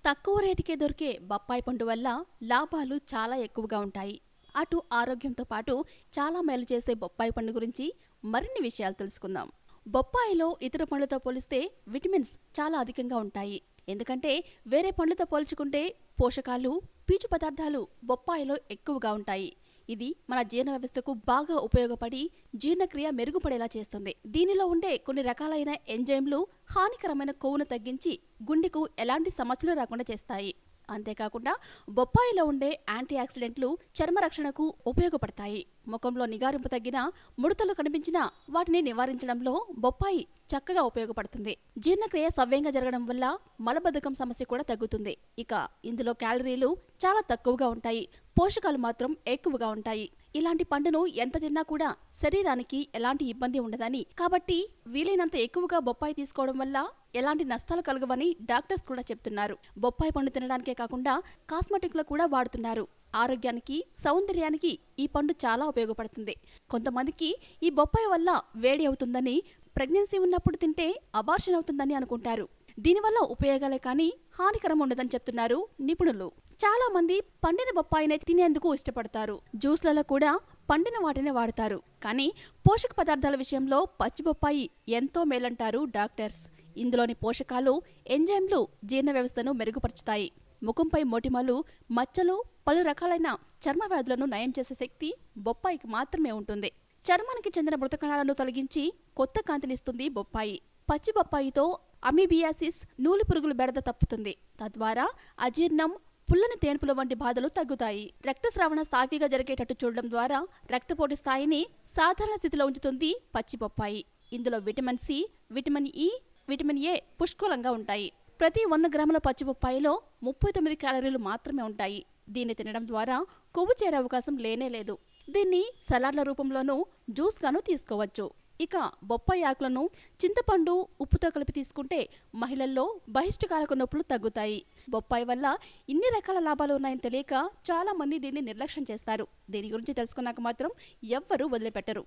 తక్కువ రేటుకే దొరికే బొప్పాయి పండు వల్ల లాభాలు చాలా ఎక్కువగా ఉంటాయి. అటు ఆరోగ్యంతో పాటు చాలా మేలు చేసే బొప్పాయి పండు గురించి మరిన్ని విషయాలు తెలుసుకుందాం. బొప్పాయిలో ఇతర పండ్లతో పోలిస్తే విటమిన్స్ చాలా అధికంగా ఉంటాయి. ఎందుకంటే వేరే పండ్లతో పోల్చుకుంటే పోషకాలు, పీచు పదార్థాలు బొప్పాయిలో ఎక్కువగా ఉంటాయి. ఇది మన జీర్ణ వ్యవస్థకు బాగా ఉపయోగపడి జీర్ణక్రియ మెరుగుపడేలా చేస్తుంది. దీనిలో ఉండే కొన్ని రకాలైన ఎంజైమ్లు హానికరమైన కొవ్వును తగ్గించి గుండెకు ఎలాంటి సమస్యలు రాకుండా చేస్తాయి. అంతేకాకుండా బొప్పాయిలో ఉండే యాంటీ ఆక్సిడెంట్లు చర్మ రక్షణకు ఉపయోగపడతాయి. ముఖంలో నిగారింపు తగ్గినా, ముడతలు కనిపించినా వాటిని నివారించడంలో బొప్పాయి చక్కగా ఉపయోగపడుతుంది. జీర్ణక్రియ సవ్యంగా జరగడం వల్ల మలబద్ధకం సమస్య కూడా తగ్గుతుంది. ఇక ఇందులో క్యాలరీలు చాలా తక్కువగా ఉంటాయి, పోషకాలు మాత్రం ఎక్కువగా ఉంటాయి. ఇలాంటి పండును ఎంత తిన్నా కూడా శరీరానికి ఎలాంటి ఇబ్బంది ఉండదని, కాబట్టి వీలైనంత ఎక్కువగా బొప్పాయి తీసుకోవడం వల్ల ఎలాంటి నష్టాలు కలగవని డాక్టర్స్ కూడా చెప్తున్నారు. బొప్పాయి పండు తినడానికే కాకుండా కాస్మెటిక్ లో కూడా వాడుతున్నారు. ఆరోగ్యానికి, సౌందర్యానికి ఈ పండు చాలా ఉపయోగపడుతుంది. కొంతమందికి ఈ బొప్పాయి వల్ల వేడి అవుతుందని, ప్రెగ్నెన్సీ ఉన్నప్పుడు తింటే అబార్షన్ అవుతుందని అనుకుంటారు. దీనివల్ల ఉపయోగాలే కానీ హానికరం ఉండదని చెప్తున్నారు నిపుణులు. చాలా మంది పండిన బొప్పాయినే తినేందుకు ఇష్టపడతారు. జ్యూస్లలో కూడా పండిన వాటినే వాడతారు. కానీ పోషక పదార్థాల విషయంలో పచ్చి బొప్పాయి ఎంతో మేలంటారు డాక్టర్స్. ఇందులోని పోషకాలు, ఎంజైమ్లు జీర్ణ వ్యవస్థను మెరుగుపరుచుతాయి. ముఖంపై మొటిమలు, మచ్చలు, పలు రకాలైన చర్మ వ్యాధులను నయం చేసే శక్తి బొప్పాయికి మాత్రమే ఉంటుంది. చర్మానికి చెందిన మృత కణాలను తొలగించి కొత్త కాంతినిస్తుంది బొప్పాయి. పచ్చి బొప్పాయితో అమీబియాసిస్, నూలు పురుగుల బెడద తప్పుతుంది. తద్వారా అజీర్ణం, పుల్లని తేన్పుల వంటి బాధలు తగ్గుతాయి. రక్తస్రావణ సాఫీగా జరిగేటట్టు చూడడం ద్వారా రక్తపోటు స్థాయిని సాధారణ స్థితిలో ఉంచుతుంది పచ్చి బొప్పాయి. ఇందులో vitamin C, vitamin E, vitamin A పుష్కలంగా ఉంటాయి. ప్రతి 100 గ్రాముల పచ్చి బొప్పాయిలో 39 క్యాలరీలు మాత్రమే ఉంటాయి. దీన్ని తినడం ద్వారా కొవ్వు చేరే అవకాశం లేనే లేదు. దీన్ని సలాడ్ల రూపంలోనూ, జ్యూస్ గాను తీసుకోవచ్చు. ఇక బొప్పాయి ఆకులను చింతపండు, ఉప్పుతో కలిపి తీసుకుంటే మహిళల్లో బహిష్టుకారక నొప్పులు తగ్గుతాయి. బొప్పాయి వల్ల ఇన్ని రకాల లాభాలు ఉన్నాయని తెలియక చాలా మంది దీన్ని నిర్లక్ష్యం చేస్తారు. దీని గురించి తెలుసుకున్నాక మాత్రం ఎవ్వరూ వదిలిపెట్టరు.